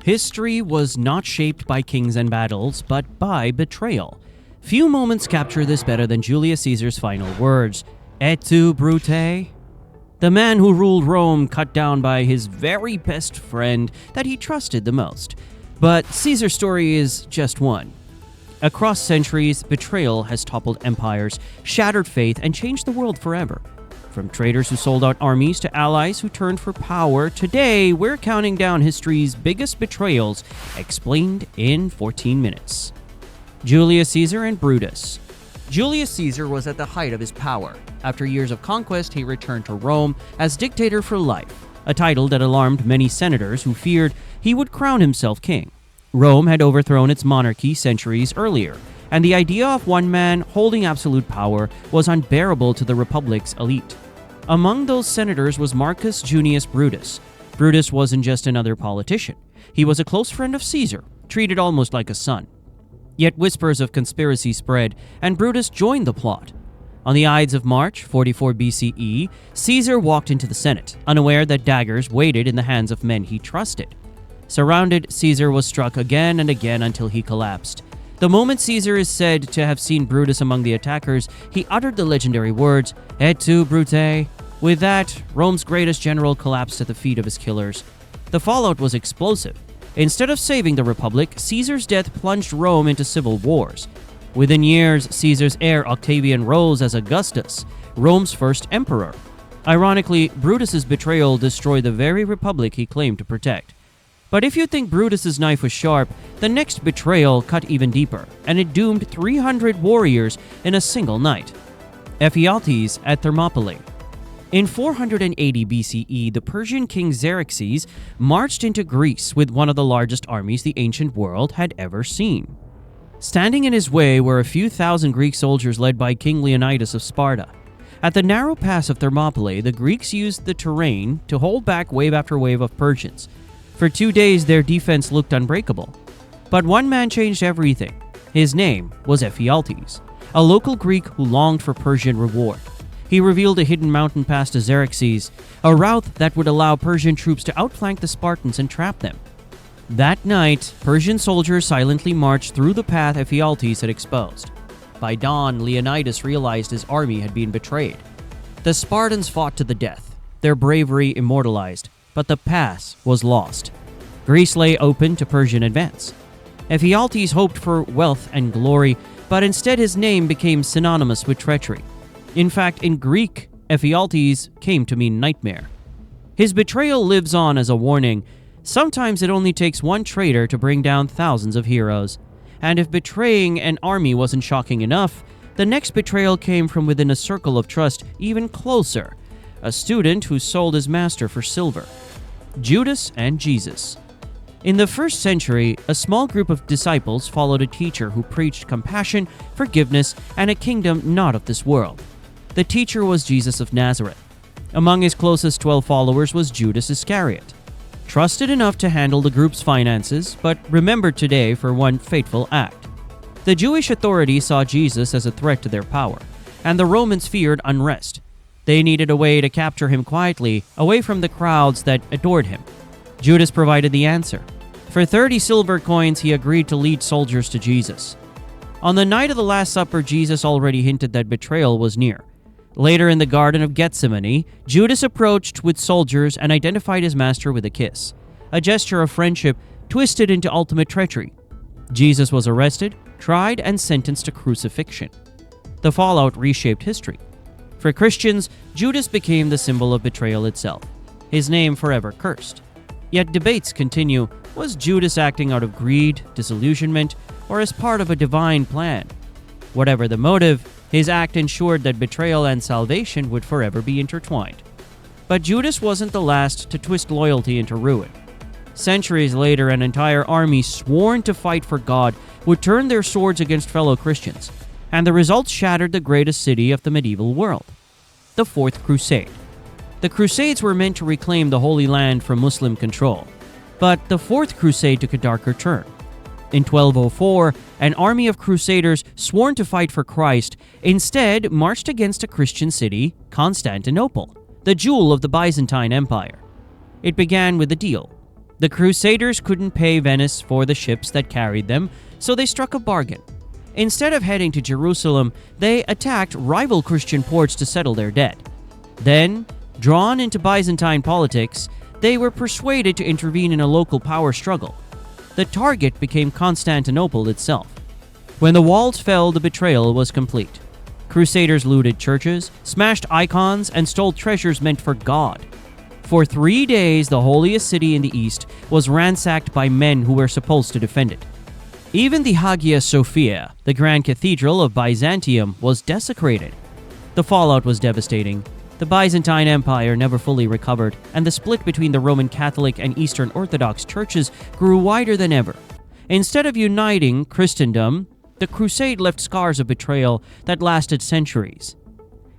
History was not shaped by kings and battles, but by betrayal. Few moments capture this better than Julius Caesar's final words, "Et tu, Brute?" The man who ruled Rome cut down by his very best friend that he trusted the most. But Caesar's story is just one. Across centuries, betrayal has toppled empires, shattered faith, and changed the world forever. From traitors who sold out armies to allies who turned for power, today we're counting down history's biggest betrayals, explained in 14 minutes. Julius Caesar and Brutus. Julius Caesar was at the height of his power. After years of conquest, he returned to Rome as dictator for life, a title that alarmed many senators who feared he would crown himself king. Rome had overthrown its monarchy centuries earlier, and the idea of one man holding absolute power was unbearable to the republic's elite. Among those senators was Marcus Junius Brutus. Brutus wasn't just another politician. He was a close friend of Caesar, treated almost like a son. Yet whispers of conspiracy spread, and Brutus joined the plot. On the Ides of March, 44 BCE, Caesar walked into the Senate, unaware that daggers waited in the hands of men he trusted. Surrounded, Caesar was struck again and again until he collapsed. The moment Caesar is said to have seen Brutus among the attackers, he uttered the legendary words, "Et tu, Brute?" With that, Rome's greatest general collapsed at the feet of his killers. The fallout was explosive. Instead of saving the Republic, Caesar's death plunged Rome into civil wars. Within years, Caesar's heir Octavian rose as Augustus, Rome's first emperor. Ironically, Brutus's betrayal destroyed the very republic he claimed to protect. But if you think Brutus's knife was sharp, the next betrayal cut even deeper, and it doomed 300 warriors in a single night. Ephialtes at Thermopylae. In 480 BCE, the Persian king Xerxes marched into Greece with one of the largest armies the ancient world had ever seen. Standing in his way were a few thousand Greek soldiers led by King Leonidas of Sparta. At the narrow pass of Thermopylae, the Greeks used the terrain to hold back wave after wave of Persians. For 2 days, their defense looked unbreakable. But one man changed everything. His name was Ephialtes, a local Greek who longed for Persian reward. He revealed a hidden mountain pass to Xerxes, a route that would allow Persian troops to outflank the Spartans and trap them. That night, Persian soldiers silently marched through the path Ephialtes had exposed. By dawn, Leonidas realized his army had been betrayed. The Spartans fought to the death, their bravery immortalized, but the pass was lost. Greece lay open to Persian advance. Ephialtes hoped for wealth and glory, but instead his name became synonymous with treachery. In fact, in Greek, Ephialtes came to mean nightmare. His betrayal lives on as a warning. Sometimes it only takes one traitor to bring down thousands of heroes. And if betraying an army wasn't shocking enough, the next betrayal came from within a circle of trust even closer. A student who sold his master for silver. Judas and Jesus. In the first century, a small group of disciples followed a teacher who preached compassion, forgiveness, and a kingdom not of this world. The teacher was Jesus of Nazareth. Among his closest 12 followers was Judas Iscariot. Trusted enough to handle the group's finances, but remembered today for one fateful act. The Jewish authorities saw Jesus as a threat to their power, and the Romans feared unrest. They needed a way to capture him quietly, away from the crowds that adored him. Judas provided the answer. For 30 silver coins, he agreed to lead soldiers to Jesus. On the night of the Last Supper, Jesus already hinted that betrayal was near. Later in the Garden of Gethsemane, Judas approached with soldiers and identified his master with a kiss, a gesture of friendship twisted into ultimate treachery. Jesus was arrested, tried, and sentenced to crucifixion. The fallout reshaped history. For Christians, Judas became the symbol of betrayal itself, his name forever cursed. Yet debates continue. Was Judas acting out of greed, disillusionment, or as part of a divine plan? Whatever the motive, his act ensured that betrayal and salvation would forever be intertwined. But Judas wasn't the last to twist loyalty into ruin. Centuries later, an entire army sworn to fight for God would turn their swords against fellow Christians, and the results shattered the greatest city of the medieval world, the Fourth Crusade. The Crusades were meant to reclaim the Holy Land from Muslim control, but the Fourth Crusade took a darker turn. In 1204, an army of crusaders sworn to fight for Christ instead marched against a Christian city, Constantinople, the jewel of the Byzantine Empire. It began with a deal. The Crusaders couldn't pay Venice for the ships that carried them, so they struck a bargain. Instead of heading to Jerusalem, they attacked rival Christian ports to settle their debt. Then, drawn into Byzantine politics, they were persuaded to intervene in a local power struggle. The target became Constantinople itself. When the walls fell, the betrayal was complete. Crusaders looted churches, smashed icons, and stole treasures meant for God. For 3 days, the holiest city in the East was ransacked by men who were supposed to defend it. Even the Hagia Sophia, the Grand Cathedral of Byzantium, was desecrated. The fallout was devastating. The Byzantine Empire never fully recovered, and the split between the Roman Catholic and Eastern Orthodox churches grew wider than ever. Instead of uniting Christendom, the crusade left scars of betrayal that lasted centuries.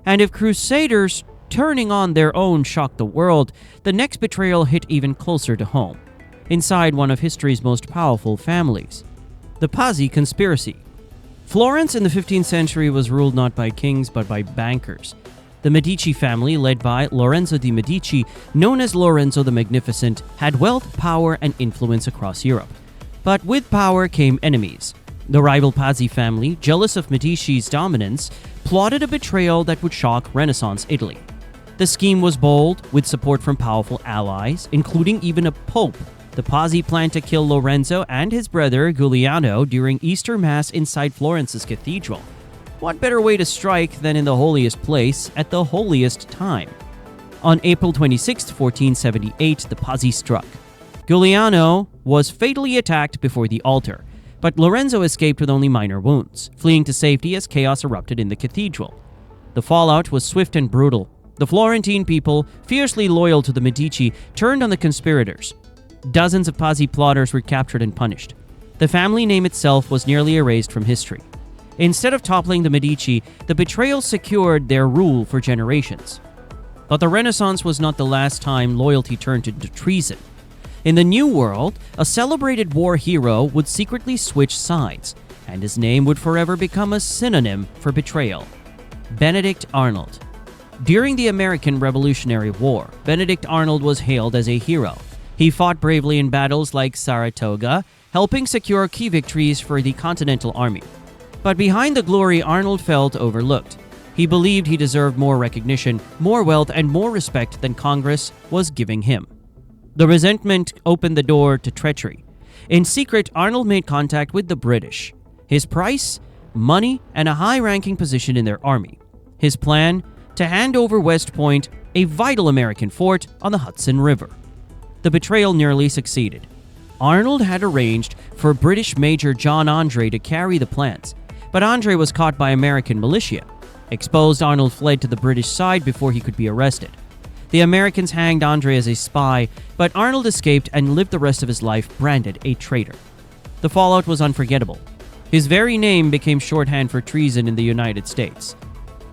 And if crusaders turning on their own shocked the world, the next betrayal hit even closer to home, inside one of history's most powerful families. The Pazzi conspiracy. Florence in the 15th century was ruled not by kings but by bankers. The Medici family, led by Lorenzo de' Medici, known as Lorenzo the Magnificent, had wealth, power, and influence across Europe. But with power came enemies. The rival Pazzi family, jealous of Medici's dominance, plotted a betrayal that would shock Renaissance Italy. The scheme was bold, with support from powerful allies, including even a pope. The Pazzi planned to kill Lorenzo and his brother Giuliano during Easter Mass inside Florence's cathedral. What better way to strike than in the holiest place at the holiest time? On April 26, 1478, the Pazzi struck. Giuliano was fatally attacked before the altar, but Lorenzo escaped with only minor wounds, fleeing to safety as chaos erupted in the cathedral. The fallout was swift and brutal. The Florentine people, fiercely loyal to the Medici, turned on the conspirators. Dozens of Pazzi plotters were captured and punished. The family name itself was nearly erased from history. Instead of toppling the Medici, the betrayal secured their rule for generations. But the Renaissance was not the last time loyalty turned into treason. In the New World, a celebrated war hero would secretly switch sides, and his name would forever become a synonym for betrayal. Benedict Arnold. During the American Revolutionary War, Benedict Arnold was hailed as a hero. He fought bravely in battles like Saratoga, helping secure key victories for the Continental Army. But behind the glory, Arnold felt overlooked. He believed he deserved more recognition, more wealth, and more respect than Congress was giving him. The resentment opened the door to treachery. In secret, Arnold made contact with the British. His price? Money and a high-ranking position in their army. His plan? To hand over West Point, a vital American fort on the Hudson River. The betrayal nearly succeeded. Arnold had arranged for British Major John Andre to carry the plans, but Andre was caught by American militia. Exposed, Arnold fled to the British side before he could be arrested. The Americans hanged Andre as a spy, but Arnold escaped and lived the rest of his life branded a traitor. The fallout was unforgettable. His very name became shorthand for treason in the United States.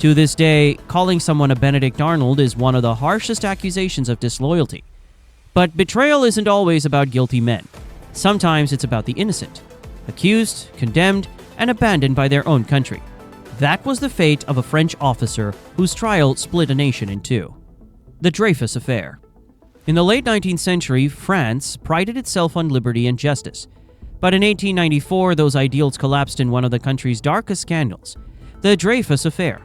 To this day, calling someone a Benedict Arnold is one of the harshest accusations of disloyalty. But betrayal isn't always about guilty men. Sometimes it's about the innocent, accused, condemned, and abandoned by their own country. That was the fate of a French officer whose trial split a nation in two. The Dreyfus Affair. In the late 19th century, France prided itself on liberty and justice. But in 1894, those ideals collapsed in one of the country's darkest scandals, the Dreyfus Affair.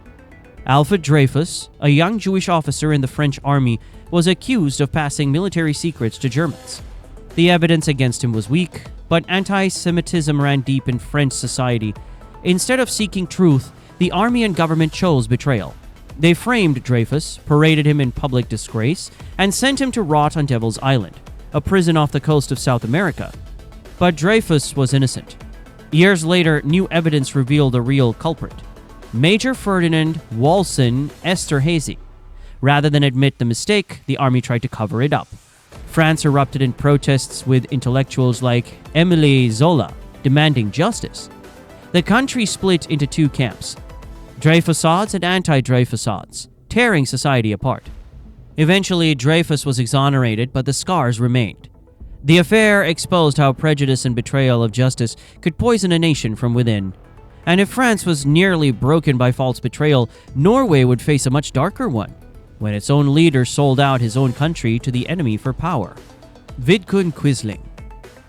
Alfred Dreyfus, a young Jewish officer in the French army, was accused of passing military secrets to Germans. The evidence against him was weak, but anti-Semitism ran deep in French society. Instead of seeking truth, the army and government chose betrayal. They framed Dreyfus, paraded him in public disgrace, and sent him to rot on Devil's Island, a prison off the coast of South America. But Dreyfus was innocent. Years later, new evidence revealed the real culprit, Major Ferdinand Walsin Esterhazy. Rather than admit the mistake, the army tried to cover it up. France erupted in protests with intellectuals like Émile Zola demanding justice. The country split into two camps, Dreyfusides and anti-Dreyfusides, tearing society apart. Eventually, Dreyfus was exonerated, but the scars remained. The affair exposed how prejudice and betrayal of justice could poison a nation from within. And if France was nearly broken by false betrayal, Norway would face a much darker one, when its own leader sold out his own country to the enemy for power. Vidkun Quisling.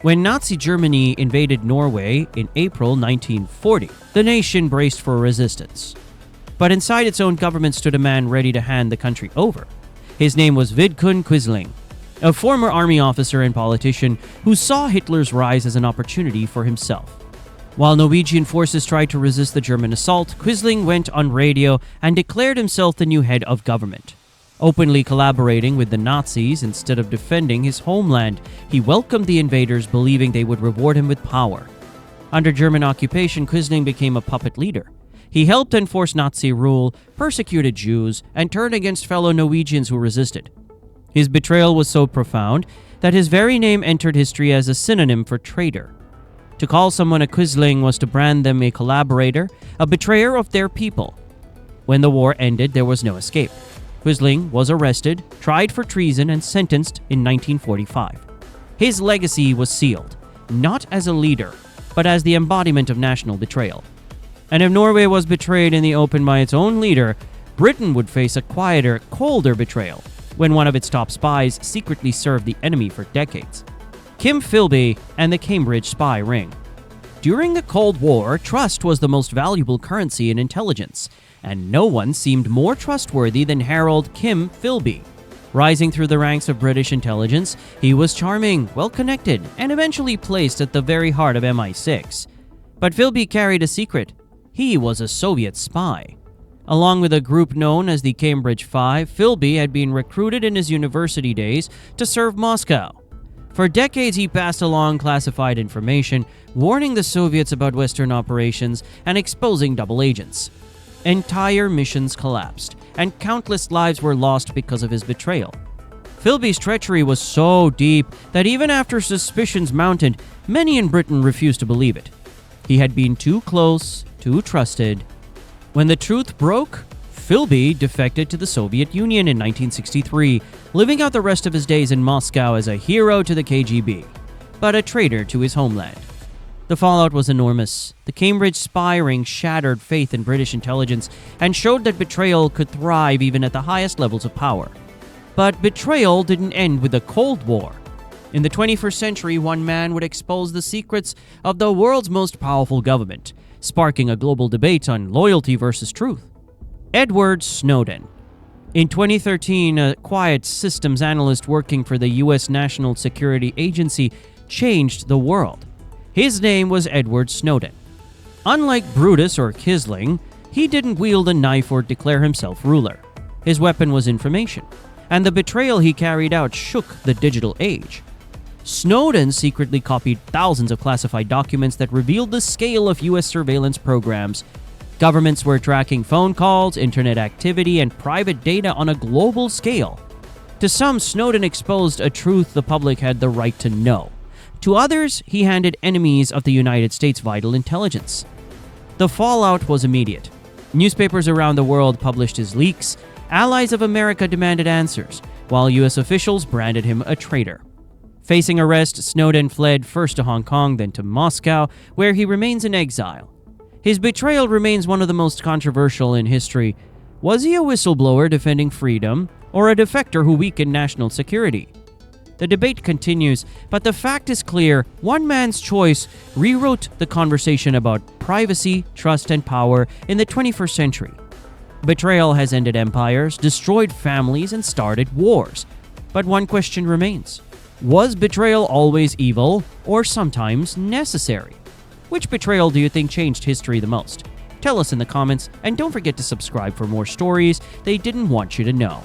When Nazi Germany invaded Norway in April 1940, the nation braced for resistance. But inside its own government stood a man ready to hand the country over. His name was Vidkun Quisling, a former army officer and politician who saw Hitler's rise as an opportunity for himself. While Norwegian forces tried to resist the German assault, Quisling went on radio and declared himself the new head of government. Openly collaborating with the Nazis instead of defending his homeland, he welcomed the invaders, believing they would reward him with power. Under German occupation, Quisling became a puppet leader. He helped enforce Nazi rule, persecuted Jews, and turned against fellow Norwegians who resisted. His betrayal was so profound that his very name entered history as a synonym for traitor. To call someone a Quisling was to brand them a collaborator, a betrayer of their people. When the war ended, there was no escape. Quisling was arrested, tried for treason, and sentenced in 1945. His legacy was sealed, not as a leader, but as the embodiment of national betrayal. And if Norway was betrayed in the open by its own leader, Britain would face a quieter, colder betrayal when one of its top spies secretly served the enemy for decades. Philby and the Cambridge spy ring. During the Cold War, trust was the most valuable currency in intelligence, and no one seemed more trustworthy than Harold Philby. Rising through the ranks of British intelligence, he was charming, well-connected, and eventually placed at the very heart of MI6. But Philby carried a secret. He was a Soviet spy. Along with a group known as the Cambridge Five, Philby had been recruited in his university days to serve Moscow. For decades, he passed along classified information, warning the Soviets about Western operations and exposing double agents. Entire missions collapsed, and countless lives were lost because of his betrayal. Philby's treachery was so deep that even after suspicions mounted, many in Britain refused to believe it. He had been too close, too trusted. When the truth broke, Philby defected to the Soviet Union in 1963, living out the rest of his days in Moscow as a hero to the KGB, but a traitor to his homeland. The fallout was enormous. The Cambridge spy ring shattered faith in British intelligence and showed that betrayal could thrive even at the highest levels of power. But betrayal didn't end with the Cold War. In the 21st century, one man would expose the secrets of the world's most powerful government, sparking a global debate on loyalty versus truth. Edward Snowden. In 2013, a quiet systems analyst working for the U.S. National Security Agency changed the world. His name was Edward Snowden. Unlike Brutus or Quisling, he didn't wield a knife or declare himself ruler. His weapon was information, and the betrayal he carried out shook the digital age. Snowden secretly copied thousands of classified documents that revealed the scale of U.S. surveillance programs. Governments were tracking phone calls, internet activity, and private data on a global scale. To some, Snowden exposed a truth the public had the right to know. To others, he handed enemies of the United States vital intelligence. The fallout was immediate. Newspapers around the world published his leaks. Allies of America demanded answers, while U.S. officials branded him a traitor. Facing arrest, Snowden fled first to Hong Kong, then to Moscow, where he remains in exile. His betrayal remains one of the most controversial in history. Was he a whistleblower defending freedom, or a defector who weakened national security? The debate continues, but the fact is clear: one man's choice rewrote the conversation about privacy, trust, and power in the 21st century. Betrayal has ended empires, destroyed families, and started wars. But one question remains. Was betrayal always evil, or sometimes necessary? Which betrayal do you think changed history the most? Tell us in the comments, and don't forget to subscribe for more stories they didn't want you to know.